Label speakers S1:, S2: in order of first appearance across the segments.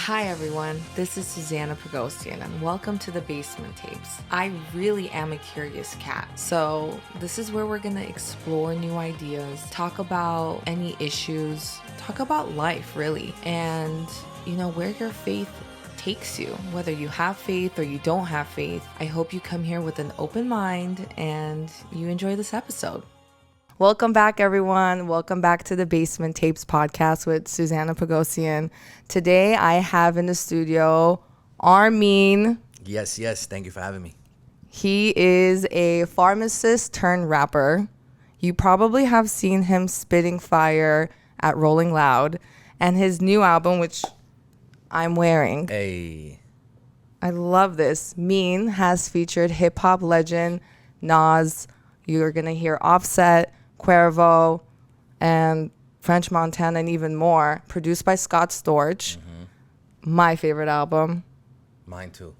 S1: Hi everyone, this is Susanna Pogosyan and welcome to the Basement Tapes. I really am a curious cat, so this is where we're going to explore new ideas, talk about any issues, talk about life really, and where your faith takes you, whether you have faith or you don't have faith. I hope you come here with an open mind and you enjoy this episode. Welcome back, everyone. Welcome back to the Basement Tapes podcast with Susanna Pogosyan. Today, I have in the studio Armin.
S2: Yes. Thank you for having me.
S1: He is a pharmacist turned rapper. You probably have seen him spitting fire at Rolling Loud. And his new album, which I'm wearing.
S2: Hey.
S1: I love this. Mean has featured hip-hop legend Nas. You're going to hear Offset, Cuervo, and French Montana, and even more. Produced by Scott Storch. Mm-hmm. My favorite album.
S2: Mine too.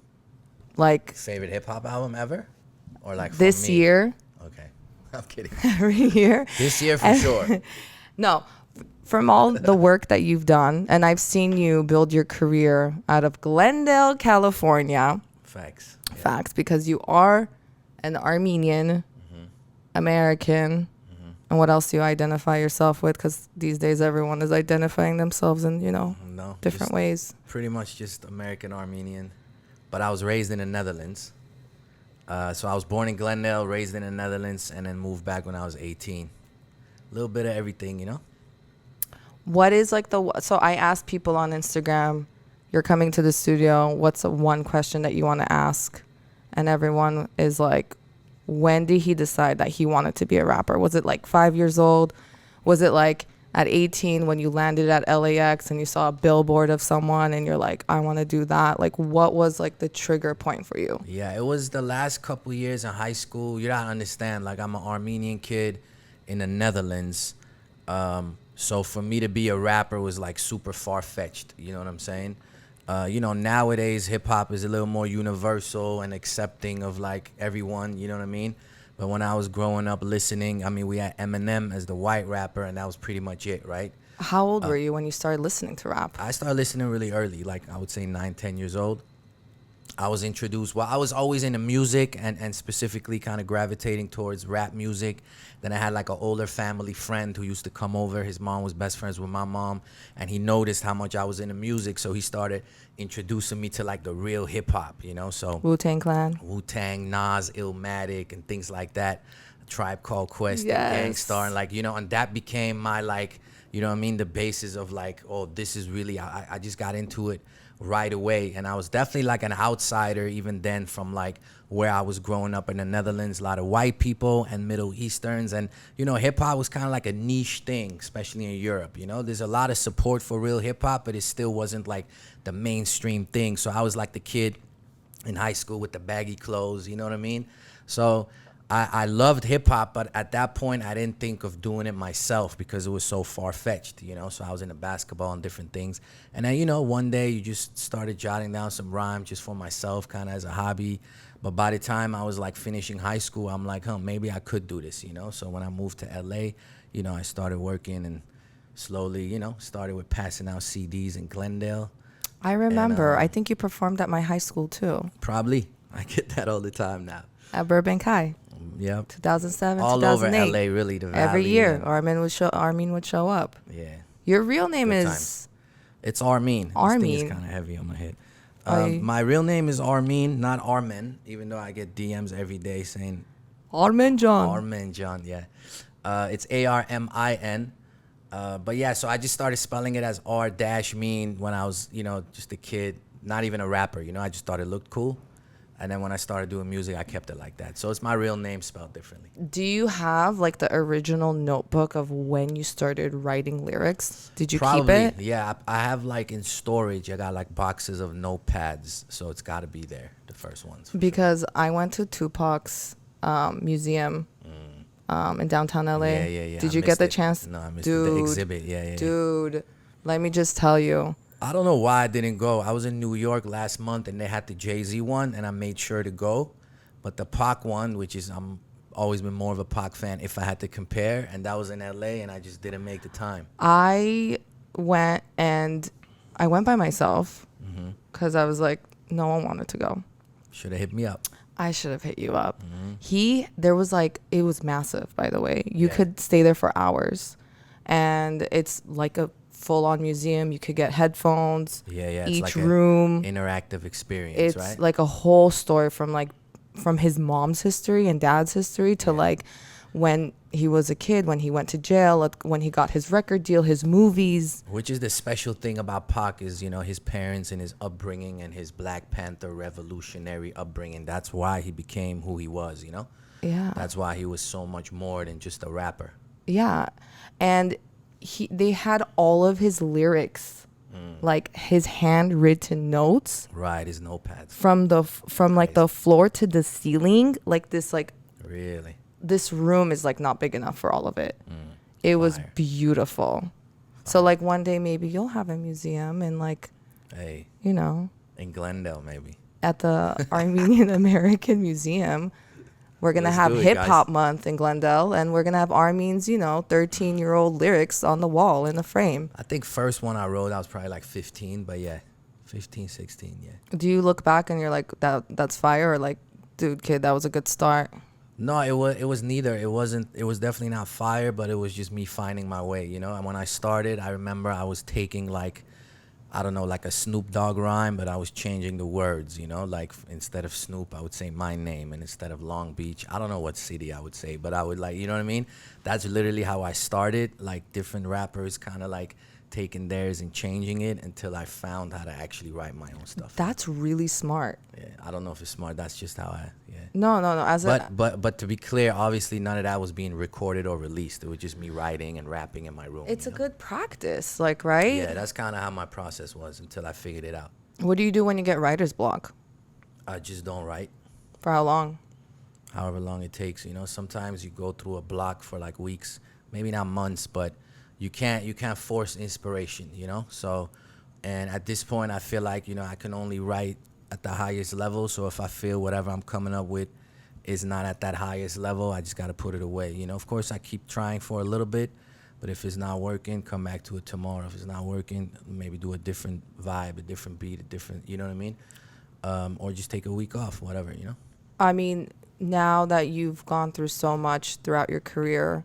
S1: Like
S2: favorite hip hop album ever, or like
S1: this year.
S2: Okay, I'm kidding.
S1: Every year.
S2: This year for sure.
S1: No, from all the work that you've done, and I've seen you build your career out of Glendale, California.
S2: Facts.
S1: Yeah. Facts, because you are an Armenian American. And what else do you identify yourself with? Because these days everyone is identifying themselves in, different ways.
S2: Pretty much just American Armenian. But I was raised in the Netherlands. So I was born in Glendale, raised in the Netherlands, and then moved back when I was 18. A little bit of everything,
S1: What is so I asked people on Instagram, you're coming to the studio, what's the one question that you want to ask? And everyone is like, when did he decide that he wanted to be a rapper? Was it like 5 years old? Was it like at 18 when you landed at LAX and you saw a billboard of someone and you're like, I want to do that? Like, what was like the trigger point for you?
S2: Yeah, it was the last couple years in high school. You gotta understand, like, I'm an Armenian kid in the Netherlands. So for me to be a rapper was like super far-fetched. You know what I'm saying? Nowadays hip hop is a little more universal and accepting of like everyone, you know what I mean? But when I was growing up listening, we had Eminem as the white rapper, and that was pretty much it, right?
S1: How old were you when you started listening to rap?
S2: I started listening really early, like I would say 9, 10 years old. I was introduced, I was always into music and specifically kind of gravitating towards rap music. Then I had like an older family friend who used to come over. His mom was best friends with my mom, and he noticed how much I was into music. So he started introducing me to like the real hip hop, So
S1: Wu-Tang Clan.
S2: Wu-Tang, Nas, Illmatic, and things like that. Tribe Called Quest,
S1: yes.
S2: And Gangstar, and like, and that became my like, the basis of like, oh, this is really, I just got into it right away. And I was definitely like an outsider even then from like where I was growing up in the Netherlands, a lot of white people and Middle Easterns. And, hip hop was kind of like a niche thing, especially in Europe. There's a lot of support for real hip hop, but it still wasn't like the mainstream thing. So I was like the kid in high school with the baggy clothes, you know what I mean? So I loved hip hop, but at that point I didn't think of doing it myself because it was so far-fetched, So I was into basketball and different things. And then, one day you just started jotting down some rhymes just for myself, kind of as a hobby. But by the time I was like finishing high school, I'm like, maybe I could do this, So when I moved to LA, I started working and slowly, started with passing out CDs in Glendale.
S1: I remember. I think you performed at my high school too.
S2: Probably. I get that all the time now.
S1: At Burbank High.
S2: Yep.
S1: 2007,
S2: all
S1: 2008.
S2: Over LA, really. The
S1: Every
S2: Valley
S1: year, Armin would show up.
S2: Yeah.
S1: Your real name
S2: Good
S1: is?
S2: Times. It's Armin.
S1: Armin.
S2: This thing is kind of heavy on my head. My real name is Armin, not Armin, even though I get DMs every day saying
S1: Armin John.
S2: Armin John, yeah. It's Armin. But yeah, so I just started spelling it as R-mean when I was, just a kid, not even a rapper. I just thought it looked cool. And then when I started doing music, I kept it like that. So it's my real name spelled differently.
S1: Do you have like the original notebook of when you started writing lyrics? Did you keep it?
S2: Yeah, I have like in storage, I got like boxes of notepads. So it's got to be there, the first ones.
S1: Because sure. I went to Tupac's museum in downtown LA.
S2: Yeah.
S1: Did you get the chance?
S2: No, I missed the exhibit. Yeah.
S1: Dude, let me just tell you.
S2: I don't know why I didn't go. I was in New York last month and they had the Jay-Z one and I made sure to go. But the Pac one, which is I'm always been more of a Pac fan if I had to compare, and that was in LA and I just didn't make the time.
S1: I went by myself because I was like, no one wanted to go.
S2: Should have hit me up.
S1: I should have hit you up. There was like, it was massive, by the way. You
S2: Yeah.
S1: could stay there for hours. And it's like a full-on museum. You could get headphones.
S2: Yeah, it's
S1: Each
S2: like
S1: room.
S2: interactive experience,
S1: It's
S2: right?
S1: like a whole story from his mom's history and dad's history to like when he was a kid, when he went to jail, when he got his record deal, his movies.
S2: Which is the special thing about Pac is, his parents and his upbringing and his Black Panther revolutionary upbringing. That's why he became who he was,
S1: Yeah.
S2: That's why he was so much more than just a rapper.
S1: Yeah. And they had all of his lyrics, like his handwritten notes
S2: Right, his notepads.
S1: from like the floor to the ceiling, like
S2: Really?
S1: this room is like not big enough for all of it. It was
S2: Fire.
S1: beautiful. So like one day maybe you'll have a museum and like,
S2: Hey,
S1: in
S2: Glendale maybe.
S1: at the Armenian American Museum, we're going to
S2: Let's
S1: have
S2: do it,
S1: hip hop
S2: guys.
S1: month in Glendale, and we're going to have Armin's, 13-year-old lyrics on the wall in the frame.
S2: I think first one I wrote, I was probably like 15, but 15, 16,
S1: Do you look back and you're like, that's fire, or like, dude, kid, that was a good start?
S2: No, it was neither. It was definitely not fire, but it was just me finding my way, And when I started, I remember I was taking like, I don't know, like a Snoop Dogg rhyme, but I was changing the words, like instead of Snoop, I would say my name, and instead of Long Beach, I don't know what city I would say, but I would like, you know what I mean? That's literally how I started, like different rappers kind of like taking theirs and changing it until I found how to actually write my own stuff.
S1: That's really smart.
S2: Yeah, I don't know if it's smart. That's just how
S1: No.
S2: But to be clear, obviously none of that was being recorded or released. It was just me writing and rapping in my room.
S1: It's a good practice, like, right?
S2: Yeah, that's kind of how my process was until I figured it out.
S1: What do you do when you get writer's block?
S2: I just don't write.
S1: For how long?
S2: However long it takes, Sometimes you go through a block for like weeks, maybe not months, but you can't force inspiration, So, and at this point, I feel like I can only write at the highest level. So if I feel whatever I'm coming up with is not at that highest level, I just got to put it away. Of course, I keep trying for a little bit, but if it's not working, come back to it tomorrow. If it's not working, maybe do a different vibe, a different beat, a different, you know what I mean? Or just take a week off, whatever,
S1: I mean, now that you've gone through so much throughout your career,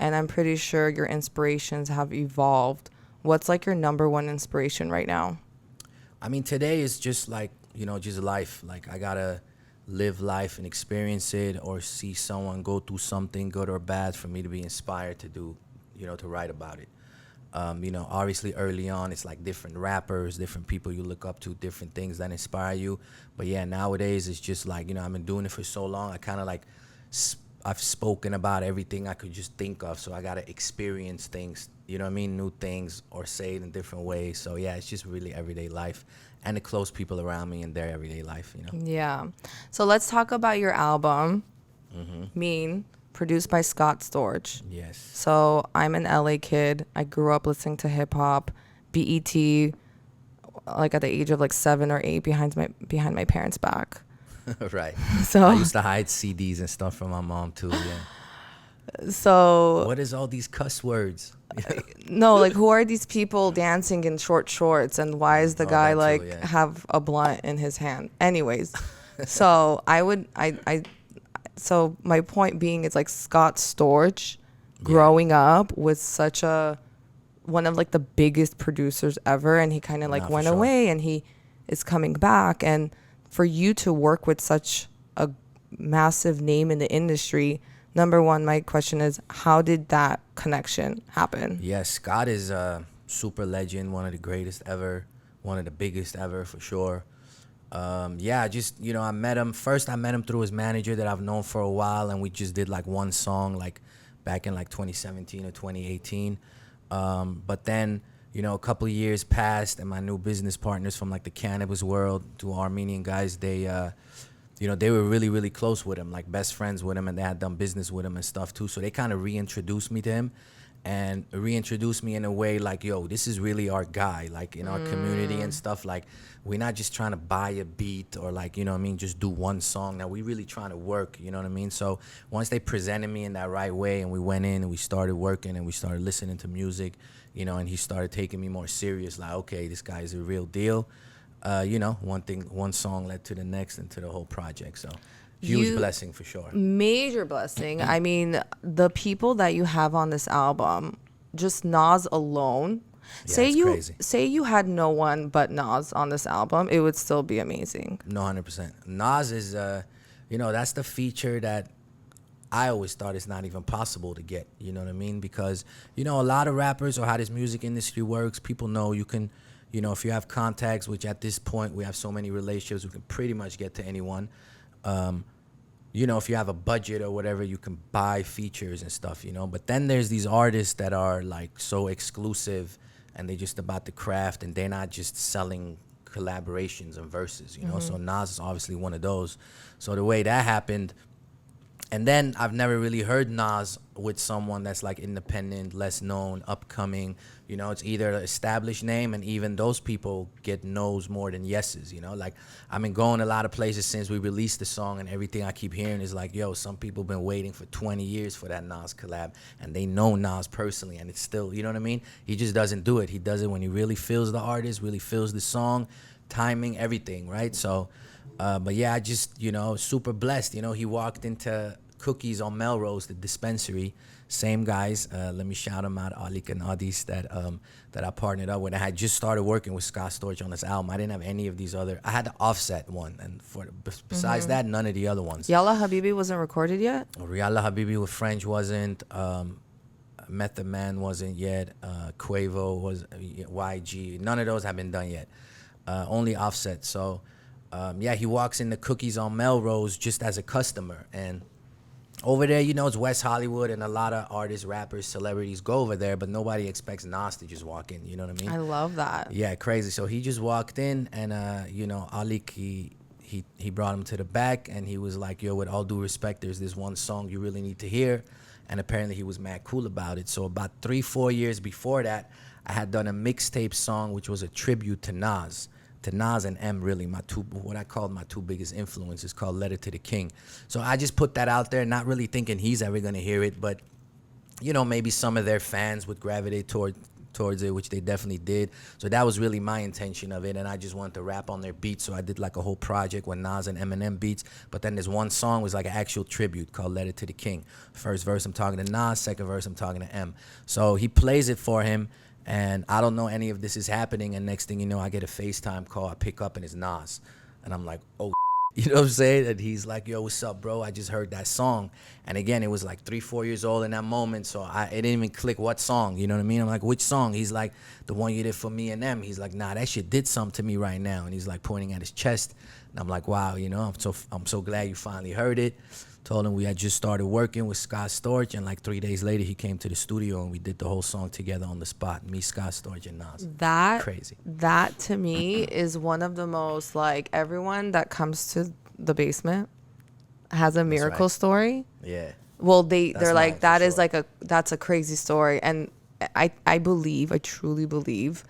S1: and I'm pretty sure your inspirations have evolved, what's like your number one inspiration right now?
S2: I mean, today is just like, just life. Like, I got to live life and experience it, or see someone go through something good or bad for me to be inspired to do, to write about it. Obviously early on, it's like different rappers, different people you look up to, different things that inspire you. But yeah, nowadays it's just like, I've been doing it for so long. I kind of like, I've spoken about everything I could just think of. So I got to experience things, new things, or say it in different ways. So yeah, it's just really everyday life and the close people around me in their everyday life,
S1: Yeah. So let's talk about your album, Mean, produced by Scott Storch.
S2: Yes.
S1: So I'm an LA kid. I grew up listening to hip hop, BET, like at the age of like 7 or 8 behind my parents' back.
S2: Right.
S1: So
S2: I used to hide CDs and stuff from my mom too. Yeah.
S1: So
S2: What is all these cuss words?
S1: no, like who are these people dancing in short shorts, and why is the guy
S2: that
S1: like
S2: too, yeah.
S1: have a blunt in his hand? Anyways, so so my point being is like Scott Storch growing up was such one of like the biggest producers ever, and he kind of like
S2: Nah, for
S1: went
S2: sure.
S1: away, and he is coming back, and for you to work with such a massive name in the industry, number one, my question is, how did that connection happen?
S2: Yes, Scott is a super legend, one of the greatest ever, one of the biggest ever for sure. I met him. First, I met him through his manager that I've known for a while, and we just did like one song like back in like 2017 or 2018. But then, a couple of years passed, and my new business partners from like the cannabis world, two Armenian guys, they were really, really close with him, like best friends with him, and they had done business with him and stuff too. So they kind of reintroduced me to him, and reintroduced me in a way like, yo, this is really our guy, like in our community and stuff. Like, we're not just trying to buy a beat or like, just do one song. Now we really trying to work, you know what I mean? So once they presented me in that right way, and we went in and we started working and we started listening to music, and he started taking me more serious, like, okay, this guy is a real deal. one song led to the next and to the whole project. So huge blessing for sure.
S1: Major blessing. I mean, the people that you have on this album, just Nas alone.
S2: Yeah, it's crazy.
S1: Say you had no one but Nas on this album, it would still be amazing.
S2: No, 100%. Nas is, that's the feature that I always thought it's not even possible to get. You know what I mean? Because, a lot of rappers or how this music industry works, people know you can, if you have contacts, which at this point we have so many relationships, we can pretty much get to anyone. If you have a budget or whatever, you can buy features and stuff, But then there's these artists that are like so exclusive and they're just about the craft and they're not just selling collaborations and verses, So Nas is obviously one of those. So the way that happened, and then I've never really heard Nas with someone that's like independent, less known, upcoming. It's either an established name, and even those people get no's more than yeses. Like I've been going a lot of places since we released the song, and everything I keep hearing is like, yo, some people been waiting for 20 years for that Nas collab, and they know Nas personally, and it's still, you know what I mean? He just doesn't do it. He does it when he really feels the artist, really feels the song, timing, everything, right? So, but yeah, I just, super blessed. He walked into Cookies on Melrose, the dispensary. Same guys. Let me shout them out, Alik and Adis, that I partnered up with. I had just started working with Scott Storch on this album. I didn't have any of these other. I had the Offset one, and besides that, none of the other ones.
S1: Yalla Habibi wasn't recorded yet?
S2: Yalla Habibi with French wasn't. Method Man wasn't yet. Quavo was. YG. None of those have been done yet. Only Offset. So, he walks in the Cookies on Melrose just as a customer, and over there, it's West Hollywood, and a lot of artists, rappers, celebrities go over there, but nobody expects Nas to just walk in. You know what I mean?
S1: I love that.
S2: Yeah, crazy. So he just walked in, and Alik, he brought him to the back, and he was like, "Yo, with all due respect, there's this one song you really need to hear," and apparently he was mad cool about it. So about 3-4 years before that, I had done a mixtape song which was a tribute to Nas. And M, really, what I called my two biggest influences, called Letter to the King. So I just put that out there, not really thinking he's ever going to hear it, but, maybe some of their fans would gravitate towards it, which they definitely did. So that was really my intention of it, and I just wanted to rap on their beats, so I did like a whole project with Nas and Eminem beats, but then there's one song was like an actual tribute called Letter to the King. First verse, I'm talking to Nas, second verse, I'm talking to M. So he plays it for him, and I don't know any of this is happening, and next thing you know, I get a FaceTime call. I pick up, and it's Nas. And I'm like, oh, you know what I'm saying? And he's like, yo, what's up, bro? I just heard that song. And again, it was like 3-4 years old in that moment, so it didn't even click what song, you know what I mean? I'm like, which song? He's like, the one you did for me and them. He's like, nah, that shit did something to me right now. And he's like pointing at his chest. And I'm like, wow, I'm so glad you finally heard it. Told him we had just started working with Scott Storch, and like 3 days later, he came to the studio and we did the whole song together on the spot. Me, Scott Storch, and Nas. Crazy.
S1: That to me is one of the most, like, everyone that comes to the basement has a miracle story.
S2: Yeah.
S1: Well, they're like, that is like that's a crazy story, and I truly believe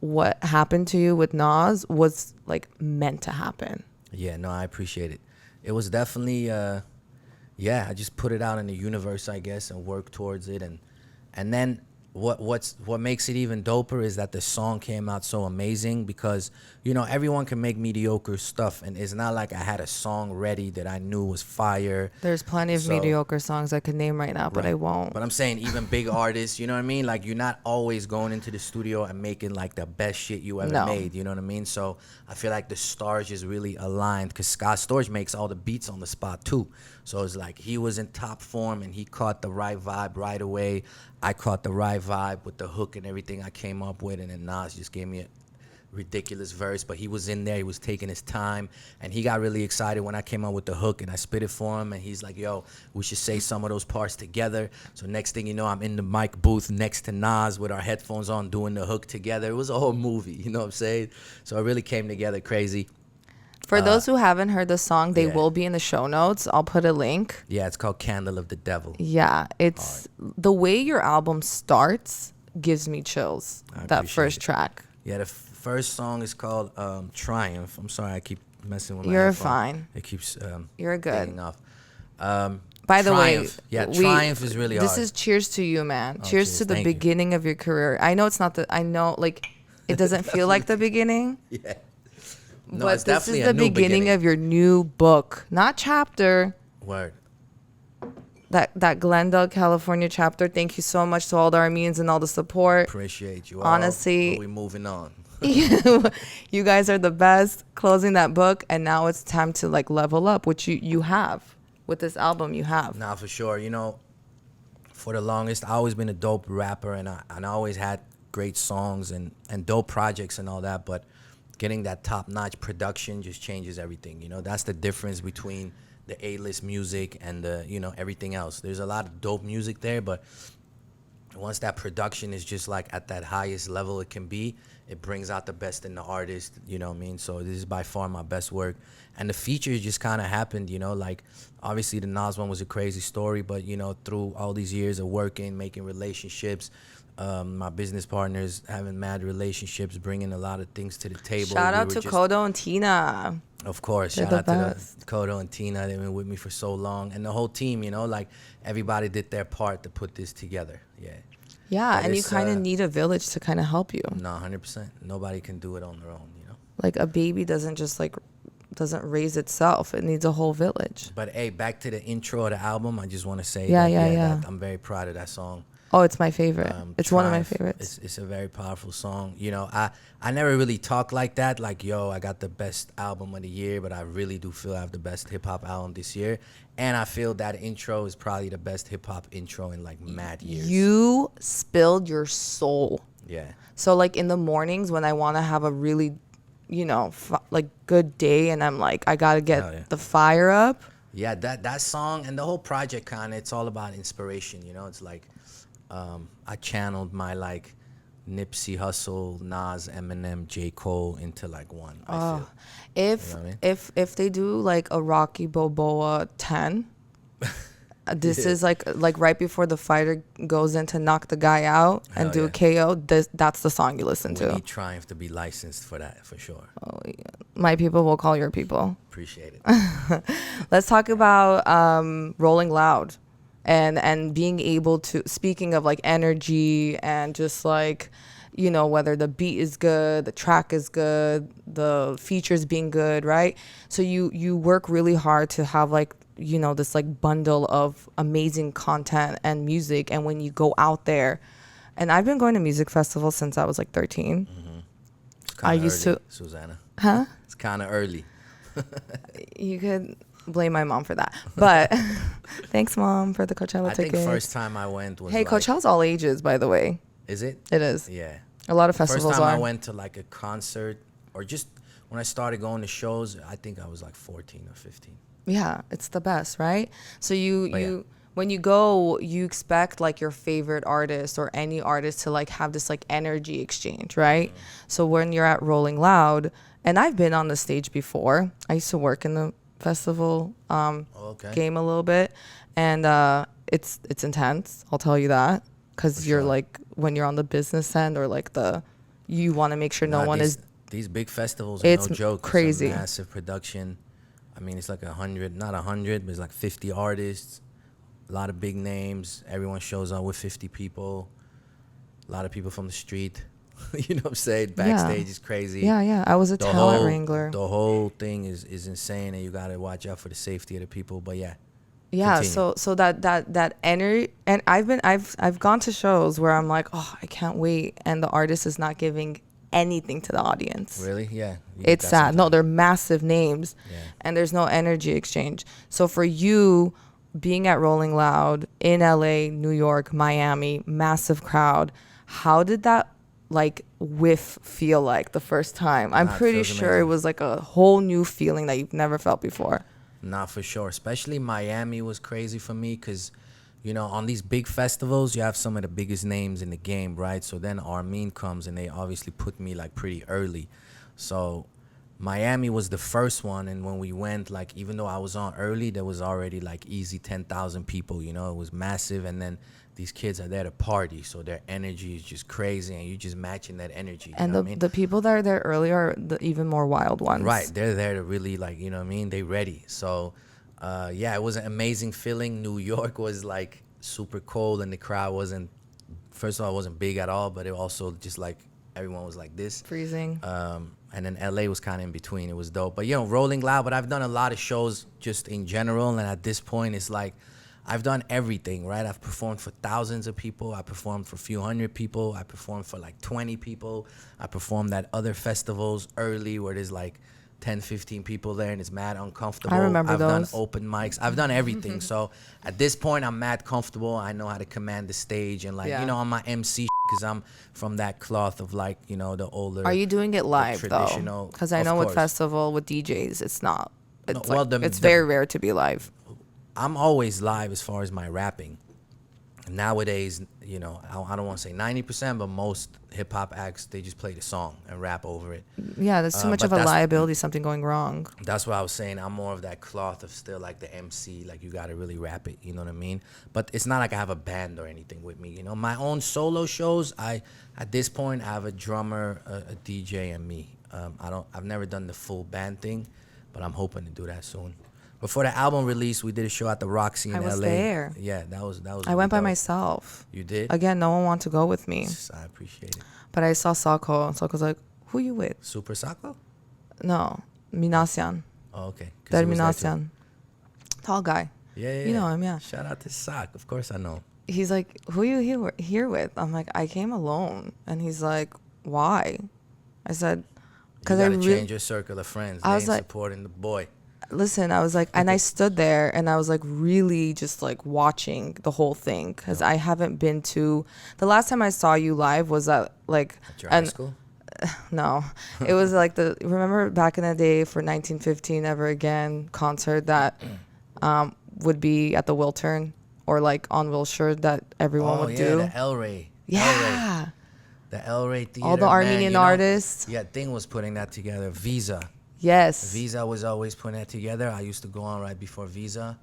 S1: what happened to you with Nas was like meant to happen.
S2: Yeah, no, I appreciate it. It was definitely, I just put it out in the universe, I guess, and worked towards it. And then what makes it even doper is that the song came out so amazing because, everyone can make mediocre stuff. And it's not like I had a song ready that I knew was fire.
S1: There's plenty of mediocre songs I could name right now, but I won't.
S2: But I'm saying even big artists, you know what I mean? Like, you're not always going into the studio and making like the best shit you ever made. You know what I mean? So I feel like the stars just really aligned because Scott Storch makes all the beats on the spot too. So it's like he was in top form and he caught the right vibe right away. I caught the right vibe with the hook and everything I came up with, and then Nas just gave me a ridiculous verse, but he was in there, he was taking his time, and he got really excited when I came up with the hook and I spit it for him, and he's like, yo, we should say some of those parts together. So next thing you know, I'm in the mic booth next to Nas with our headphones on doing the hook together. It was a whole movie, you know what I'm saying? So it really came together crazy.
S1: For those who haven't heard the song, they will be in the show notes. I'll put a link.
S2: Yeah, it's called Candle of the Devil.
S1: Yeah, it's the way your album starts gives me chills. That first track.
S2: Yeah, the first song is called Triumph. I'm sorry, I keep messing with my
S1: You're
S2: headphone.
S1: fine.
S2: It keeps
S1: You're good.
S2: off.
S1: By the
S2: Triumph.
S1: way,
S2: Triumph is really hard.
S1: This is cheers to you, man. Cheers to the beginning of your career. I know it's not I know, like, it doesn't feel like the beginning.
S2: Yeah. No,
S1: But
S2: it's
S1: this is
S2: definitely
S1: the
S2: a new
S1: beginning
S2: beginning.
S1: of your new book, not chapter.
S2: Word.
S1: That Glendale, California chapter. Thank you so much to all the Armenians and all the support.
S2: Appreciate you all.
S1: Honestly,
S2: But we moving on.
S1: you guys are the best. Closing that book, and now it's time to like level up, which you have with this album. You have.
S2: Nah, for sure. You know, for the longest, I always been a dope rapper, and I always had great songs and dope projects and all that. But getting that top notch production just changes everything. You know, that's the difference between the A-list music and the, you know, everything else. There's a lot of dope music there, but once that production is just like at that highest level it can be, it brings out the best in the artist, you know what I mean? So this is by far my best work. And the features just kind of happened, you know, like obviously the Nas one was a crazy story, but you know, through all these years of working, making relationships, my business partners having mad relationships, bringing a lot of things to the table.
S1: Shout out to Kodo and Tina.
S2: Of course,
S1: They're
S2: shout out
S1: best.
S2: to the Kodo and Tina. They've been with me for so long, and the whole team. You know, like everybody did their part to put this together. Yeah.
S1: Yeah,
S2: But
S1: and you
S2: it's,
S1: kind of need a village to kind of help you.
S2: No, 100%. Nobody can do it on their own. You know.
S1: Like a baby doesn't raise itself. It needs a whole village.
S2: But hey, back to the intro of the album. I just want to say
S1: Yeah.
S2: that I'm very proud of that song.
S1: Oh, it's my favorite. It's one of my
S2: Triumph.
S1: favorites.
S2: It's a very powerful song. You know, I never really talk like that. Like, yo, I got the best album of the year, but I really do feel I have the best hip hop album this year. And I feel that intro is probably the best hip hop intro in like mad years.
S1: You spilled your soul.
S2: Yeah.
S1: So like in the mornings when I want to have a really, like good day, and I'm like, I gotta get the fire up.
S2: Yeah, that song and the whole project kind of, it's all about inspiration. You know, it's like I channeled my like Nipsey Hussle, Nas, Eminem, J. Cole into like one. I feel.
S1: If
S2: You know what I mean?
S1: if they do like a Rocky Balboa 10, this is like right before the fighter goes in to knock the guy out and
S2: Hell
S1: do a KO. That's the song you listen
S2: We
S1: to.
S2: need Triumph to be licensed for that, for sure.
S1: Oh, yeah. My people will call your people.
S2: Appreciate it.
S1: Let's talk about Rolling Loud and being able to, speaking of like energy and just like, whether the beat is good, the track is good, the features being good, right? So you work really hard to have like, this like bundle of amazing content and music. And when you go out there, and I've been going to music festivals since I was like 13.
S2: Mm-hmm. It's
S1: I
S2: kinda
S1: used
S2: early,
S1: to,
S2: Sousanna.
S1: huh?
S2: It's kind of early.
S1: You could blame my mom for that, but thanks, Mom, for the Coachella
S2: I
S1: tickets.
S2: think first time I went was
S1: Hey,
S2: like,
S1: Coachella's all ages, by the way.
S2: Is it?
S1: It is.
S2: Yeah.
S1: A lot of
S2: First
S1: festivals
S2: time
S1: are.
S2: I went to like a concert, or just when I started going to shows, I think I was like 14 or 15.
S1: Yeah, it's the best, right? So
S2: yeah.
S1: when you go, you expect like your favorite artist or any artist to like have this like energy exchange, right? Mm-hmm. So when you're at Rolling Loud, and I've been on the stage before. I used to work in the festival game a little bit, and it's intense. I'll tell you that, because you're like, when you're on the business end or like you want to make sure no one is.
S2: These big festivals are
S1: It's
S2: no joke.
S1: crazy.
S2: It's a massive production. I mean, it's like 100, not 100, but it's like 50 artists, a lot of big names. Everyone shows up with 50 people, a lot of people from the street. You know what I'm saying? Backstage is crazy.
S1: Yeah. I was a talent wrangler.
S2: The whole thing is insane, and you got to watch out for the safety of the people. But yeah.
S1: Yeah,
S2: Continue.
S1: so that energy, and I've gone to shows where I'm like, oh, I can't wait, and the artist is not giving anything to the audience.
S2: Really? Yeah.
S1: It's sad. No, they're massive names, and there's no energy exchange. So for you, being at Rolling Loud in LA, New York, Miami, massive crowd, how did that like whiff feel like the first time? I'm pretty sure
S2: amazing.
S1: it was like a whole new feeling that you've never felt before.
S2: Nah, for sure. Especially Miami was crazy for me because, on these big festivals, you have some of the biggest names in the game, right? So then Armin comes, and they obviously put me like pretty early. So Miami was the first one, and when we went, like, even though I was on early, there was already like easy 10,000 people, it was massive. And then these kids are there to party, so their energy is just crazy, and you're just matching that energy.
S1: And the people that are there early are the even more wild ones.
S2: Right, they're there to really, like, they ready. So, it was an amazing feeling. New York was like super cold, and the crowd wasn't, first of all, it wasn't big at all, but it also just like everyone was like this.
S1: Freezing.
S2: And then LA was kind of in between. It was dope. But, Rolling Loud. But I've done a lot of shows just in general. And at this point, it's like I've done everything, right? I've performed for thousands of people. I performed for a few hundred people. I performed for like 20 people. I performed at other festivals early where there's like 10, 15 people there and it's mad uncomfortable.
S1: I remember
S2: I've
S1: those.
S2: done open mics. I've done everything. So at this point, I'm mad comfortable. I know how to command the stage and like, on my MC because I'm from that cloth of like, the older.
S1: Are you doing it live
S2: traditional,
S1: though? Because I know with festival, with DJs, it's not. It's
S2: No,
S1: it's very rare to be live.
S2: I'm always live as far as my rapping. Nowadays, I don't want to say 90%, but most hip hop acts, they just play the song and rap over it.
S1: Yeah, that's too much of a liability, something going wrong.
S2: That's what I was saying. I'm more of that cloth of still like the MC, like you got to really rap it, you know what I mean? But it's not like I have a band or anything with me, My own solo shows, at this point, I have a drummer, a DJ, and me. I've never done the full band thing, but I'm hoping to do that soon. Before the album release, we did a show at the Roxy in LA.
S1: I was there.
S2: Yeah, that was.
S1: I went by myself.
S2: You did?
S1: Again, no one wanted to go with me.
S2: I appreciate it.
S1: But I saw Sako, and Sako's like, "Who you with?"
S2: Super Sako?
S1: No, Minasyan.
S2: Oh, okay.
S1: That Minasyan. Tall guy.
S2: Yeah.
S1: You know him, yeah.
S2: Shout out to Sak. Of course I know.
S1: He's like, "Who you here with?" I'm like, "I came alone." And he's like, "Why?" I said,
S2: "Because I change your circle of friends. I was like, supporting the boy."
S1: Listen, I was like, and I stood there and I was like really just like watching the whole thing because I haven't been to. The last time I saw you live was at like
S2: at your high school.
S1: No, it was like remember back in the day for 1915 Ever Again concert that would be at the Wiltern or like on Wilshire that everyone would do.
S2: The El Rey.
S1: Yeah.
S2: The El Rey Theater.
S1: All the Armenian artists.
S2: Yeah, Thing was putting that together. Visa.
S1: Yes.
S2: Visa was always putting that together. I used to go on right before Visa.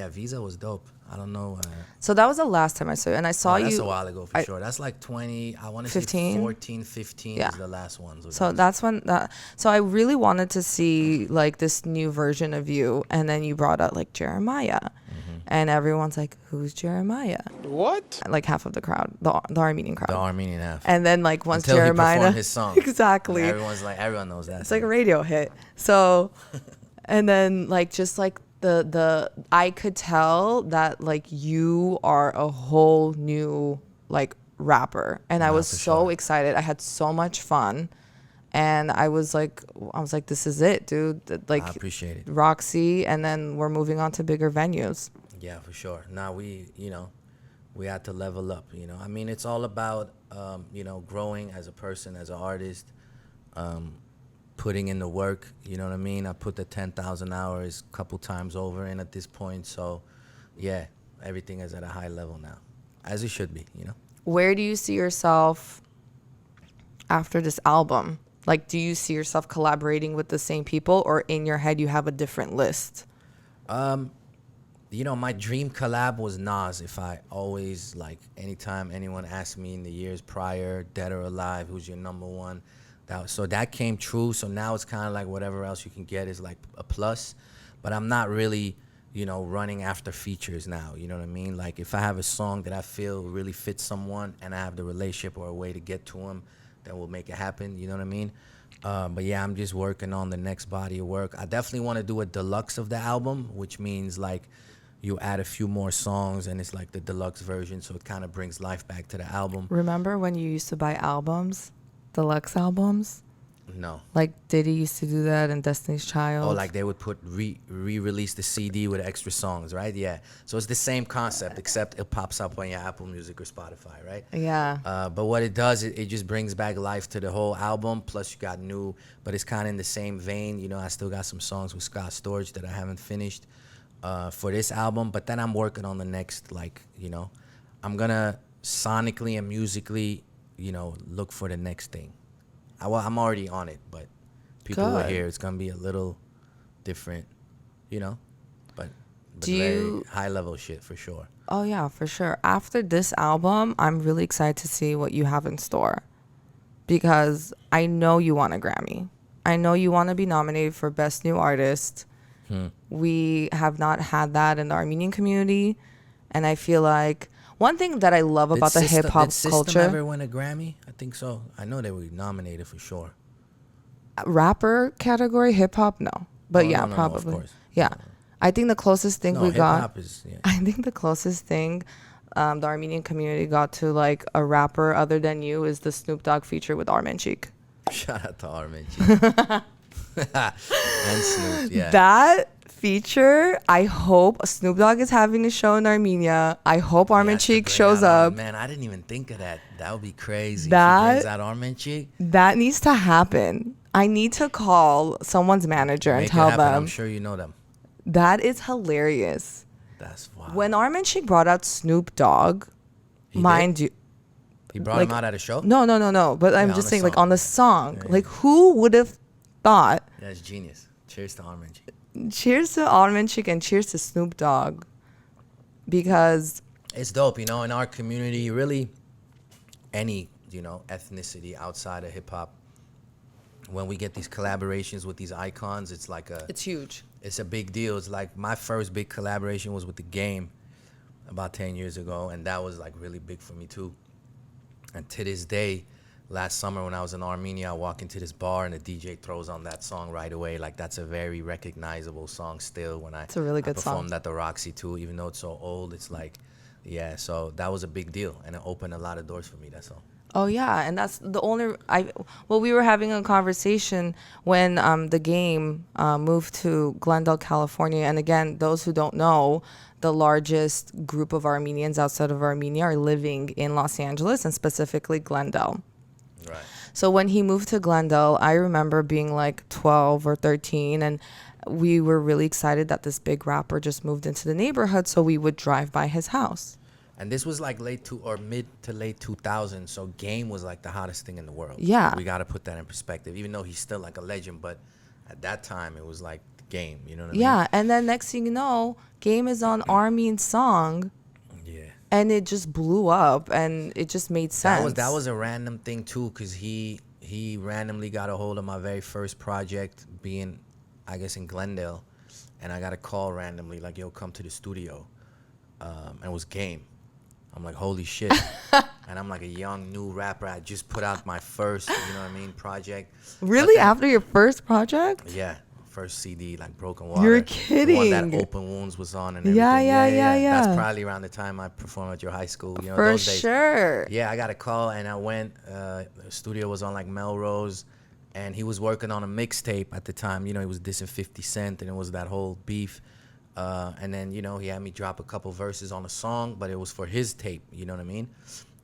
S2: Visa was dope. I don't know.
S1: So that was the last time I saw you. And I saw you.
S2: That's a while ago for sure. That's like 20, I want to say 14, 15 is the last ones.
S1: So that's when so I really wanted to see like this new version of you. And then you brought out like Jeremiah. And everyone's like, "Who's Jeremiah?"
S3: What?
S1: Like half of the crowd, the Armenian crowd.
S2: The Armenian half.
S1: And then like once
S2: Until
S1: Jeremiah
S2: he performed his song.
S1: Exactly.
S2: And everyone knows that.
S1: It's like a radio hit. So, and then like just like the I could tell that like you are a whole new like rapper, and I was so excited. I had so much fun. And I was like, this is it, dude. Like,
S2: I appreciate it.
S1: Roxy, and then we're moving on to bigger venues.
S2: Yeah, for sure. Now we had to level up. I mean, it's all about growing as a person, as an artist, putting in the work. You know what I mean? I put the 10,000 hours a couple times over in at this point. So, yeah, everything is at a high level now, as it should be.
S1: Where do you see yourself after this album? Like, do you see yourself collaborating with the same people, or in your head you have a different list?
S2: My dream collab was Nas. If I always, like, anytime anyone asked me in the years prior, dead or alive, who's your number one? So that came true. So now it's kind of like whatever else you can get is like a plus. But I'm not really, running after features now. You know what I mean? Like, if I have a song that I feel really fits someone and I have the relationship or a way to get to them, then we'll make it happen. You know what I mean? But yeah, I'm just working on the next body of work. I definitely want to do a deluxe of the album, which means like you add a few more songs and it's like the deluxe version. So it kind of brings life back to the album.
S1: Remember when you used to buy albums, deluxe albums?
S2: No.
S1: Like Diddy used to do that in Destiny's Child.
S2: Oh, like they would put re-release the CD with extra songs, right? Yeah. So it's the same concept, except it pops up on your Apple Music or Spotify, right?
S1: Yeah.
S2: But what it does, it just brings back life to the whole album. Plus you got new, but it's kind of in the same vein. I still got some songs with Scott Storch that I haven't finished for this album. But then I'm working on the next, I'm going to sonically and musically, look for the next thing. I'm already on it, but people will hear it's gonna be a little different, but very high level shit for sure.
S1: Oh yeah, for sure. After this album, I'm really excited to see what you have in store, because I know you want a Grammy. I know you want to be nominated for Best New Artist. We have not had that in the Armenian community, and I feel like One thing that I love about the hip hop
S2: Did System
S1: culture,
S2: ever win a Grammy? I think so. I know they were nominated for sure.
S1: rapper category, hip hop, no, but
S2: Oh,
S1: yeah,
S2: no,
S1: probably,
S2: of course.
S1: yeah. I think the closest thing
S2: No,
S1: we
S2: hip
S1: got,
S2: hop is yeah.
S1: I think the closest thing the Armenian community got to like a rapper other than you is the Snoop Dogg feature with Armenchik.
S2: Shout out to Armin and Snoop. Yeah.
S1: That feature, I hope Snoop Dogg is having a show in Armenia. I hope Armenchik shows up.
S2: Man, I didn't even think of that. That would be crazy.
S1: That-
S2: if he brings out Armenchik.
S1: That needs to happen. I need to call someone's manager and
S2: Make it
S1: tell
S2: happen.
S1: them.
S2: I'm sure you know them.
S1: That is hilarious.
S2: That's wild.
S1: When Armenchik brought out Snoop Dogg,
S2: He
S1: mind
S2: did?
S1: you,
S2: He brought
S1: like-
S2: him out at a show?
S1: no. But I'm
S2: Yeah,
S1: just
S2: on the
S1: saying, like
S2: song.
S1: on the song,
S2: Yeah,
S1: like who would have thought?
S2: That's genius. Cheers to Armenchik.
S1: Cheers to Armenchik and cheers to Snoop Dogg, because
S2: It's dope, in our community, really any, ethnicity outside of hip hop. When we get these collaborations with these icons, it's like
S1: it's huge.
S2: it's a big deal. It's like my first big collaboration was with The Game about 10 years ago, and that was like really big for me too. And to this day, last summer when I was in Armenia, I walk into this bar and the DJ throws on that song right away. Like that's a very recognizable song still. When
S1: It's a really good
S2: I
S1: song.
S2: performed at the Roxy too, even though it's so old, it's like, yeah. So that was a big deal, and it opened a lot of doors for me. That's all.
S1: Oh yeah, and that's the only we were having a conversation when the game moved to Glendale, California, and again, those who don't know, the largest group of Armenians outside of Armenia are living in Los Angeles and specifically Glendale.
S2: Right.
S1: So when he moved to Glendale, I remember being like 12 or 13, and we were really excited that this big rapper just moved into the neighborhood, so we would drive by his house.
S2: And this was like mid to late 2000s, so Game was like the hottest thing in the world.
S1: Yeah.
S2: We got to put that in perspective, even though he's still like a legend, but at that time it was like the Game, you know what I mean?
S1: Yeah, and then next thing you know, Game is on Armin's song,
S2: Yeah.
S1: and it just blew up, and it just made sense.
S2: That was a random thing too, because he randomly got a hold of my very first project being, I guess, in Glendale, and I got a call randomly like, yo, come to the studio, and it was Game. I'm like, holy shit. And I'm like a young new rapper. I just put out my first, project.
S1: Really?
S2: But then-
S1: After your first project?
S2: Yeah, first CD, like Broken Water.
S1: You're
S2: The one that
S1: kidding.
S2: Open Wounds was on and
S1: Yeah,
S2: everything.
S1: yeah.
S2: That's probably around the time I performed at your high school.
S1: For
S2: those days.
S1: sure.
S2: Yeah, I got a call and I went. The studio was on like Melrose, and he was working on a mixtape at the time. He was dissing 50 Cent, and it was that whole beef. And then, he had me drop a couple verses on a song, but it was for his tape, you know what I mean?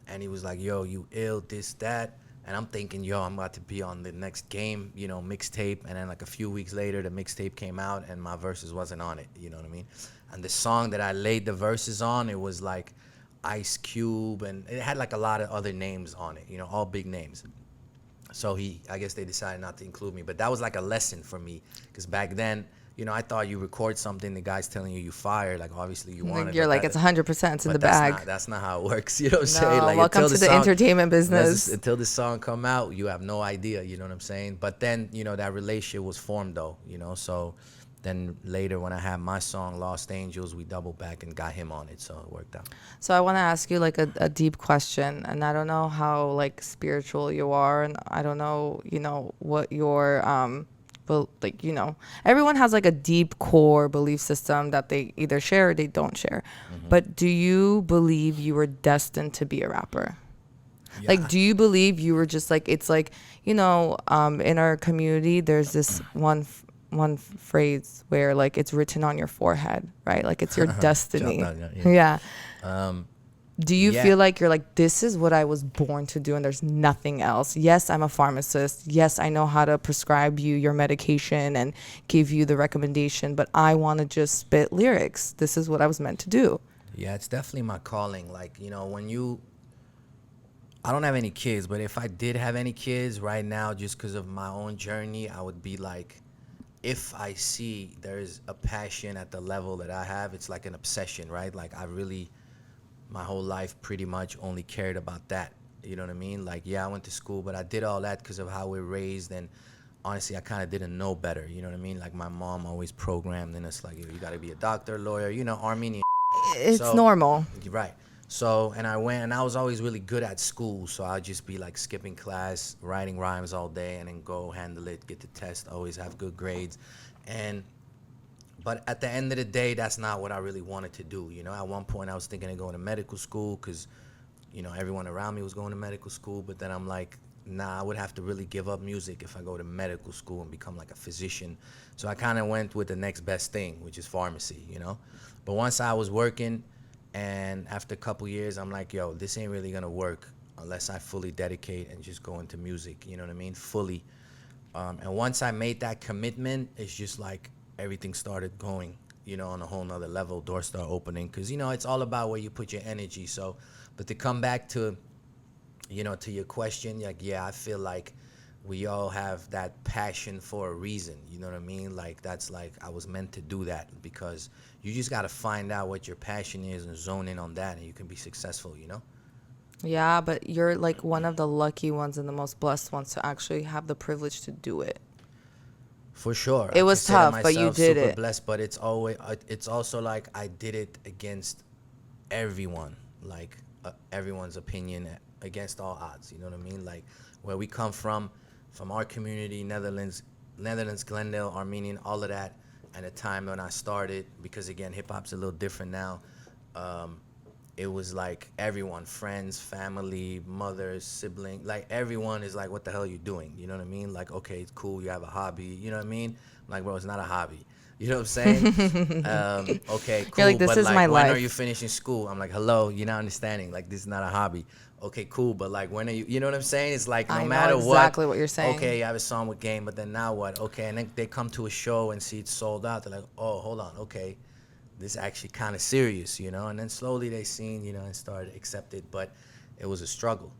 S2: And he was like, yo, you ill, this, that. And I'm thinking, yo, I'm about to be on the next Game, mixtape. And then like a few weeks later, the mixtape came out and my verses wasn't on it, you know what I mean? And the song that I laid the verses on, it was like Ice Cube, and it had like a lot of other names on it, all big names. So I guess they decided not to include me. But that was like a lesson for me, because back then, I thought you record something, the guy's telling you fired. Like, obviously you want it.
S1: You're like, it's 100%, it's in the bag.
S2: That's not how it works. You know what I'm
S1: No,
S2: saying? Like,
S1: welcome
S2: until
S1: to the entertainment business.
S2: Until the song come out, you have no idea. You know what I'm saying? But then, that relationship was formed, though. So then later when I had my song, Lost Angels, we doubled back and got him on it. So it worked out.
S1: So I want to ask you like a deep question, and I don't know how like spiritual you are, and I don't know, what your but like, everyone has like a deep core belief system that they either share or they don't share.
S2: Mm-hmm.
S1: But do you believe you were destined to be a rapper?
S2: Yeah.
S1: Like, do you believe you were just like, it's like, in our community, there's this one phrase where like it's written on your forehead, right? Like it's your destiny. Yeah. Do you
S2: Yeah.
S1: feel like you're like, this is what I was born to do and there's nothing else? Yes, I'm a pharmacist. Yes, I know how to prescribe you your medication and give you the recommendation, but I want to just spit lyrics. This is what I was meant to do.
S2: Yeah, it's definitely my calling. Like, I don't have any kids, but if I did have any kids right now, just because of my own journey, I would be like, if I see there's a passion at the level that I have, it's like an obsession, right? Like my whole life pretty much only cared about that. You know what I mean? Like, yeah, I went to school, but I did all that because of how we're raised. And honestly, I kind of didn't know better. You know what I mean? Like, my mom always programmed in us, like, you got to be a doctor, lawyer, Armenian.
S1: It's
S2: So,
S1: normal.
S2: Right. So, and I went, and I was always really good at school. So I'd just be like skipping class, writing rhymes all day, and then go handle it, get the test, always have good grades. And, but at the end of the day, that's not what I really wanted to do. You know, at one point I was thinking of going to medical school because, you know, everyone around me was going to medical school. But then I'm like, nah, I would have to really give up music if I go to medical school and become like a physician. So I kind of went with the next best thing, which is pharmacy, you know. But once I was working, and after a couple years, I'm like, yo, this ain't really gonna work unless I fully dedicate and just go into music, you know what I mean, fully. And once I made that commitment, it's just like everything started going, you know, on a whole nother level. Doors start opening, because, you know, it's all about where you put your energy. So, but to come back to, you know, to your question, like, yeah, I feel like we all have that passion for a reason, you know what I mean? Like, that's like, I was meant to do that, because you just got to find out what your passion is and zone in on that, and you can be successful, you know?
S1: Yeah, but you're like one of the lucky ones and the most blessed ones to actually have the privilege to do it.
S2: For sure.
S1: It
S2: I
S1: was
S2: consider
S1: tough, but you
S2: myself
S1: did
S2: super
S1: it.
S2: blessed, but it's always, it's also like I did it against everyone, like everyone's opinion, against all odds, you know what I mean? Like, where we come from our community, Netherlands, Glendale, Armenian, all of that. And the time when I started, because again, hip hop's a little different now. It was like everyone, friends, family, mothers, siblings, like everyone is like, what the hell are you doing? You know what I mean? Like, okay, it's cool, you have a hobby, you know what I mean? I'm like, bro, it's not a hobby. You know what I'm saying? Okay, cool.
S1: You're like, this
S2: but
S1: is
S2: like,
S1: my
S2: when
S1: life.
S2: are you finishing school? I'm like, hello, you're not understanding. Like, this is not a hobby. Okay, cool. But like, when are you know what I'm saying? It's like, no
S1: I know
S2: matter
S1: exactly what you're saying.
S2: Okay, I have a song with Game, but then now what? Okay, and then they come to a show and see it's sold out. They're like, oh, hold on. Okay, this is actually kind of serious, you know? And then slowly they seen, you know, and started accept it. But it was a struggle.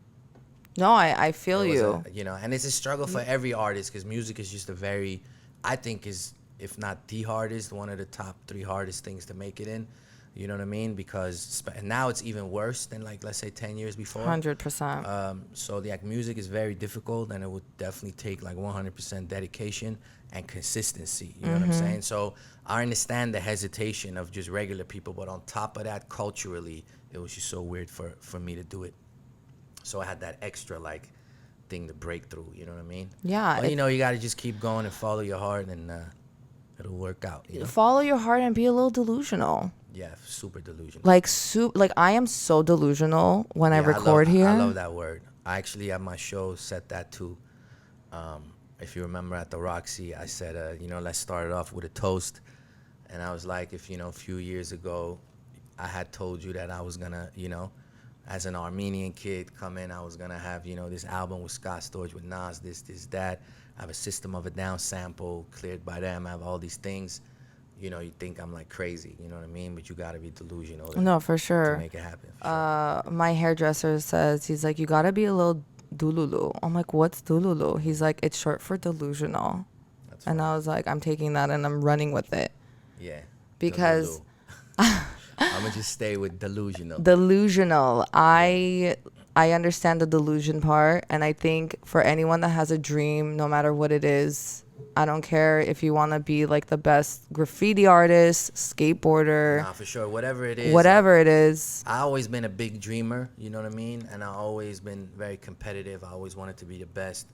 S1: No, I feel
S2: It was
S1: you.
S2: you know, and it's a struggle for every artist, because music is just a very, I think is, if not the hardest, one of the top 3 hardest things to make it in. You know what I mean? Because now it's even worse than, like, let's say 10 years before.
S1: 100%.
S2: So the music is very difficult, and it would definitely take like 100% dedication and consistency. You know what I'm saying? So I understand the hesitation of just regular people, but on top of that, culturally, it was just so weird for me to do it. So I had that extra like thing to break through. You know what I mean?
S1: Yeah.
S2: But you know, you got to just keep going and follow your heart, and it'll work out. You know?
S1: Follow your heart and be a little delusional.
S2: Yeah, super delusional.
S1: Like I am so delusional when I
S2: Yeah,
S1: record here.
S2: I love that word. I actually at my show said that too. If you remember at the Roxy, I said, you know, let's start it off with a toast. And I was like, if, you know, a few years ago, I had told you that I was gonna, you know, as an Armenian kid come in, I was gonna have, you know, this album with Scott Storch, with Nas, this, that. I have a System of a Down sample cleared by them. I have all these things. You know, you think I'm like crazy, you know what I mean? But you gotta be delusional
S1: No, for
S2: to
S1: sure.
S2: make it happen. For sure.
S1: My hairdresser says, he's like, you gotta be a little dululu. I'm like, what's dululu? He's like, it's short for delusional.
S2: That's
S1: And
S2: fine.
S1: I was like, I'm taking that and I'm running with it.
S2: Yeah.
S1: Because
S2: I'm gonna just stay with delusional.
S1: delusional. I understand the delusion part, and I think for anyone that has a dream, no matter what it is, I don't care if you want to be like the best graffiti artist, skateboarder,
S2: Nah, for sure. Whatever it is.
S1: whatever it is.
S2: I always been a big dreamer, you know what I mean? And I always been very competitive. I always wanted to be the best.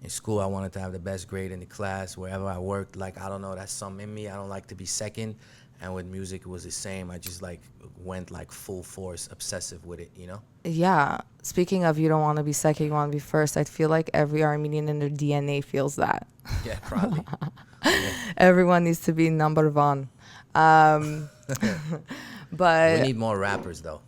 S2: In school, I wanted to have the best grade in the class. Wherever I worked, like, I don't know, that's something in me. I don't like to be second. And with music, it was the same. I just like went like full force, obsessive with it, you know?
S1: Yeah. Speaking of, you don't want to be second, you want to be first. I feel like every Armenian in their DNA feels that.
S2: Yeah, probably. Yeah.
S1: Everyone needs to be number one. But
S2: We need more rappers, though.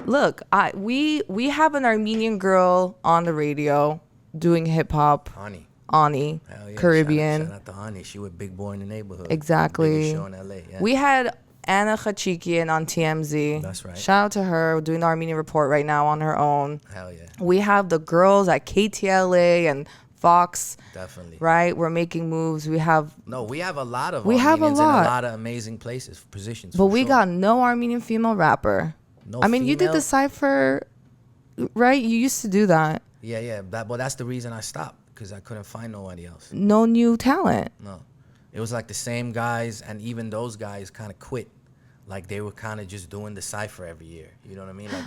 S1: look, we have an Armenian girl on the radio doing hip hop.
S2: Ani.
S1: Ani,
S2: Hell yeah.
S1: Caribbean.
S2: Shout out to Ani. She was Big Boy in the Neighborhood.
S1: Exactly.
S2: Biggest show in LA. Yeah.
S1: We had Anna Khachikian on TMZ.
S2: That's right.
S1: Shout out to her, doing the Armenian Report right now on her own.
S2: Hell yeah.
S1: We have the girls at KTLA and Fox.
S2: Definitely.
S1: Right? We're making moves. We have
S2: We have a lot of
S1: We have a
S2: Armenians in
S1: lot.
S2: a lot of amazing places, positions.
S1: But
S2: for
S1: we
S2: sure.
S1: got no Armenian female rapper.
S2: No
S1: I mean, you did
S2: female?
S1: the cypher, right? You used to do that.
S2: Yeah. But that's the reason I stopped, because I couldn't find nobody else.
S1: No new talent.
S2: No. It was like the same guys, and even those guys kind of quit. like they were kind of just doing the cipher every year. You know what I mean? Like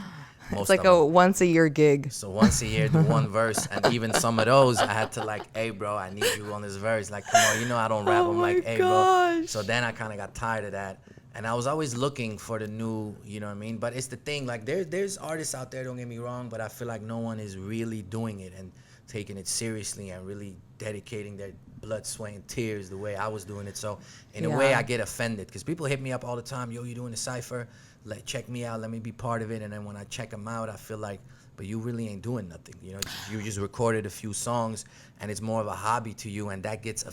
S2: most
S1: It's like
S2: of
S1: a
S2: them.
S1: once a year gig.
S2: So once a year, do one verse, and even some of those, I had to like, hey, bro, I need you on this verse. Like, come on, I don't rap.
S1: Oh
S2: I'm
S1: my
S2: like, hey, bro.
S1: gosh.
S2: So then I kind of got tired of that, and I was always looking for the new, you know what I mean? But it's the thing, like, there's artists out there. Don't get me wrong, but I feel like no one is really doing it and taking it seriously and really dedicating their blood, sweat, and tears the way I was doing it. So in a way,
S1: Yeah.
S2: I get offended because people hit me up all the time. Yo, you doing the cipher? Check me out. Let me be part of it. And then when I check them out, I feel like, but you really ain't doing nothing. You just recorded a few songs, and it's more of a hobby to you, and that gets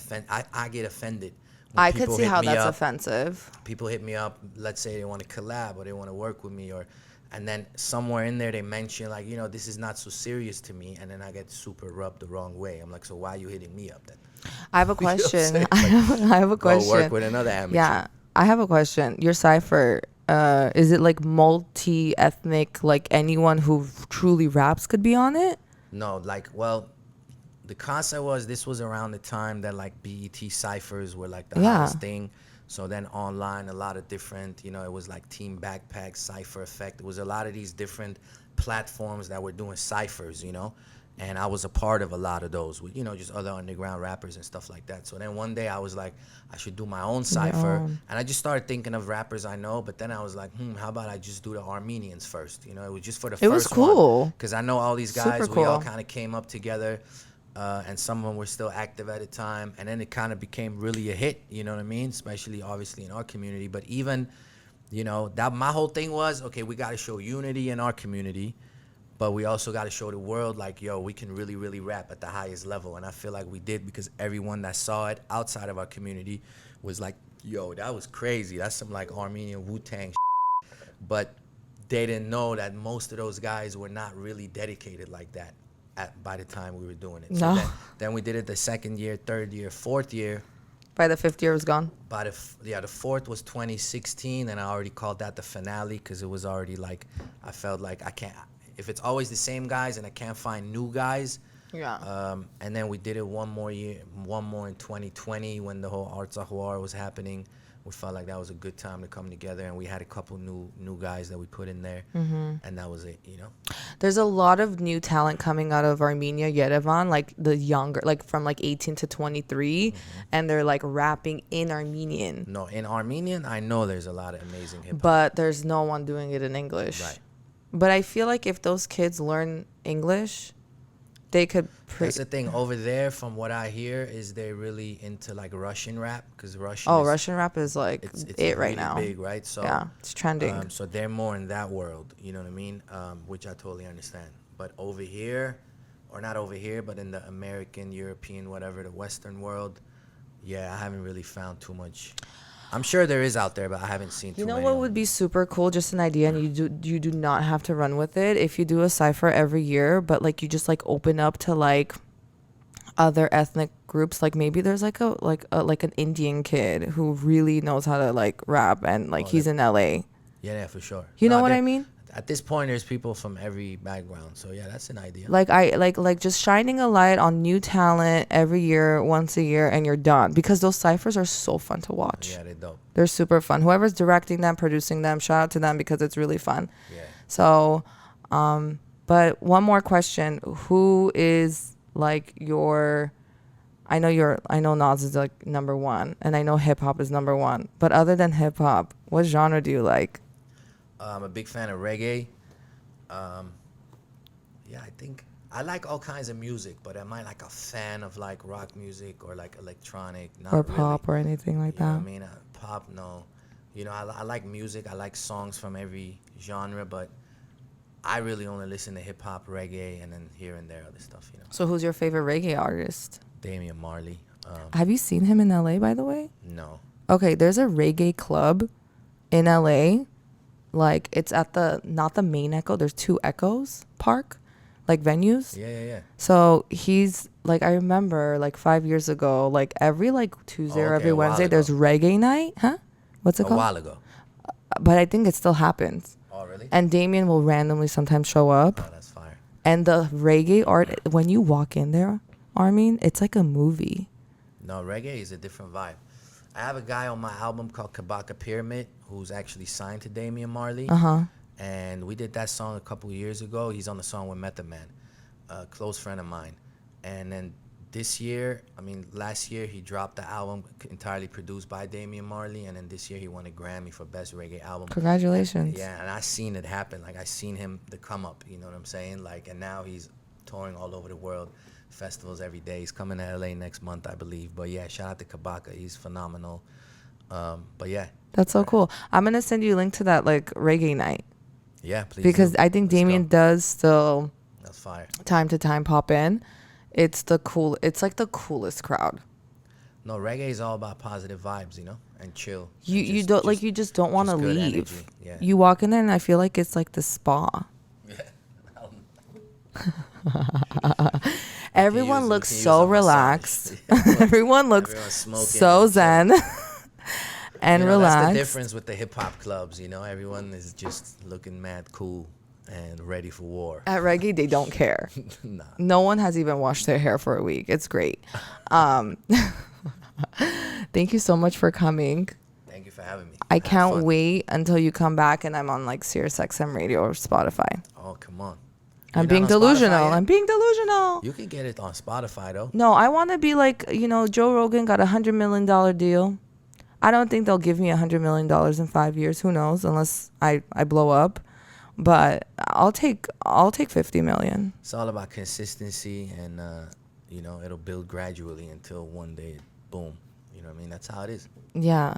S2: I get offended. When
S1: I could
S2: people
S1: see
S2: hit
S1: how
S2: me
S1: that's
S2: up.
S1: offensive.
S2: People hit me up. Let's say they want to collab or they want to work with me, and then somewhere in there they mention like, this is not so serious to me, and then I get super rubbed the wrong way. I'm like, so why are you hitting me up then?
S1: I have a
S2: You know what I'm
S1: question.
S2: saying?
S1: I have a question.
S2: Go work with another amateur.
S1: Yeah, I have a question. Your cipher, is it like multi-ethnic, like anyone who truly raps could be on it?
S2: No, like, well, the concept was this was around the time that like BET ciphers were like the
S1: Yeah.
S2: hottest thing. So then online, a lot of different, it was like Team Backpack, Cypher Effect. It was a lot of these different platforms that were doing ciphers, and I was a part of a lot of those with, just other underground rappers and stuff like that. So then one day I was like, I should do my own cipher. And I just started thinking of rappers I know, but then I was like, how about I just do the Armenians first? It was just for the first one.
S1: It was cool.
S2: Because I know all these guys,
S1: Super
S2: we all
S1: cool.
S2: kind of came up together. And some of them were still active at the time, and then it kind of became really a hit, you know what I mean? Especially obviously in our community, but even, that my whole thing was, okay, we got to show unity in our community, but we also got to show the world like, yo, we can really, really rap at the highest level. And I feel like we did, because everyone that saw it outside of our community was like, yo, that was crazy. That's some like Armenian Wu-Tang but they didn't know that most of those guys were not really dedicated like that by the time we were doing it. So
S1: No.
S2: then we did it the second year, third year, fourth year.
S1: By the fifth year, it was gone.
S2: By the fourth was 2016, and I already called that the finale because it was already like, I felt like I can't, if it's always the same guys and I can't find new guys.
S1: Yeah.
S2: And then we did it one more in 2020 when the whole Arts Ahuar was happening. We felt like that was a good time to come together, and we had a couple new guys that we put in there, and that was it,
S1: There's a lot of new talent coming out of Armenia, Yerevan, like the younger, like from like 18 to 23, and they're like rapping in Armenian.
S2: No, in Armenian, I know there's a lot of amazing hip hop.
S1: But there's no one doing it in English.
S2: Right.
S1: But I feel like if those kids learn English, they could.
S2: That's the thing over there. From what I hear, is they're really into like Russian rap, because Russian.
S1: Oh, Russian rap is like
S2: it's
S1: it right
S2: really
S1: now.
S2: big, right? So
S1: yeah, it's trending.
S2: So they're more in that world, you know what I mean? Which I totally understand. But over here, or not over here, but in the American, European, whatever, the Western world, yeah, I haven't really found too much. I'm sure there is out there, but I haven't seen too
S1: You know
S2: many
S1: what
S2: of
S1: would
S2: them.
S1: be super cool? Just an idea, and you do not have to run with it. If you do a cipher every year, but like you just like open up to like other ethnic groups, like maybe there's like an Indian kid who really knows how to like rap, and like he's in LA.
S2: Yeah, for sure.
S1: You know what I mean?
S2: At this point, there's people from every background, so yeah, that's an idea.
S1: Like like just shining a light on new talent every year, once a year, and you're done. Because those ciphers are so fun to watch.
S2: Yeah, they're dope.
S1: They're super fun. Whoever's directing them, producing them, shout out to them because it's really fun.
S2: Yeah.
S1: So, but one more question: who is like your? I know Nas is like number one, and I know hip hop is number one. But other than hip hop, what genre do you like?
S2: I'm a big fan of reggae. Yeah, I think I like all kinds of music, but am I like a fan of like rock music or like electronic? Not
S1: Or
S2: really.
S1: pop or anything like
S2: You know
S1: that?
S2: what I mean? Pop, no. I like music. I like songs from every genre, but I really only listen to hip hop, reggae, and then here and there other stuff.
S1: So who's your favorite reggae artist?
S2: Damian Marley.
S1: Have you seen him in LA, by the way?
S2: No.
S1: Okay, there's a reggae club in LA. Like it's at not the main Echo. There's two Echoes Park, like venues.
S2: Yeah.
S1: So he's like, I remember like 5 years ago, like every like Tuesday or
S2: okay,
S1: every
S2: a while
S1: Wednesday,
S2: ago.
S1: there's reggae night. Huh? What's it
S2: A
S1: called?
S2: while ago.
S1: But I think it still happens.
S2: Oh, really?
S1: And Damien will randomly sometimes show up.
S2: Oh, that's fire.
S1: And the reggae art, when you walk in there, Armin, it's like a movie.
S2: No, reggae is a different vibe. I have a guy on my album called Kabaka Pyramid who's actually signed to Damian Marley. And we did that song a couple years ago. He's on the song with Method Man, a close friend of mine. And then last year he dropped the album entirely produced by Damian Marley, and then this year he won a Grammy for Best Reggae Album.
S1: Congratulations.
S2: And I seen it happen. Like, I seen him the come up, you know what I'm saying? Like, and now he's touring all over the world, festivals every day. He's coming to LA next month, I believe. But yeah, shout out to Kabaka. He's phenomenal. But yeah.
S1: That's so cool. I'm going to send you a link to that, like, reggae night.
S2: Yeah, please.
S1: Because I think Damien does still,
S2: that's fire,
S1: time to time pop in. It's like the coolest crowd.
S2: No, reggae is all about positive vibes, you know, and chill.
S1: You just don't want to leave.
S2: Yeah.
S1: You walk in there and I feel like it's like the spa. Everyone looks so relaxed. Everyone looks so zen. And relaxed.
S2: That's the difference with the hip hop clubs, you know. Everyone is just looking mad cool and ready for war.
S1: At reggae, they don't care.
S2: Nah.
S1: No one has even washed their hair for a week. It's great. Thank you so much for coming.
S2: Thank you for having me.
S1: I can't wait until you come back and I'm on like Sirius XM radio or Spotify.
S2: Oh, come on.
S1: I'm being delusional. I'm being delusional.
S2: You can get it on Spotify though.
S1: No, I want to be like, you know, Joe Rogan got $100 million deal. I don't think they'll give me $100 million in 5 years. Who knows? Unless I blow up. But I'll take 50 million.
S2: It's all about consistency, and you know, it'll build gradually until one day, boom. You know what I mean? That's how it is.
S1: Yeah.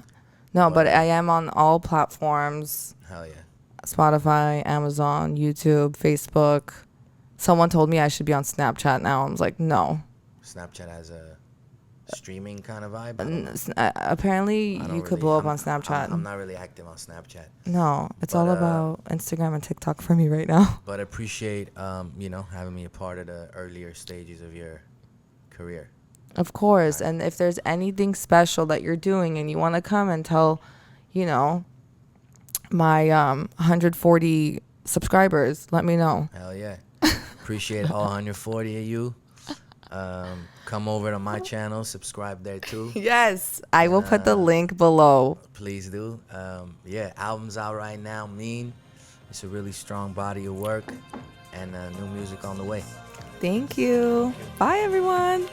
S1: No, but I am on all platforms.
S2: Hell yeah.
S1: Spotify, Amazon, YouTube, Facebook. Someone told me I should be on Snapchat now. I was like, no.
S2: Snapchat has a streaming kind of vibe?
S1: Apparently, you could blow up on Snapchat.
S2: I'm not really active on Snapchat.
S1: No, it's all about Instagram and TikTok for me right now.
S2: But I appreciate, you know, having me a part of the earlier stages of your career.
S1: Of course. And if there's anything special that you're doing and you want to come and tell, you know, my 140 subscribers, let me know.
S2: Hell yeah. Appreciate all 140 of you. Come over to my channel, subscribe there too.
S1: Yes, I will put the link below.
S2: Please do. Yeah, album's out right now. Mean. It's a really strong body of work, and new music on the way.
S1: Thank you. Bye, everyone.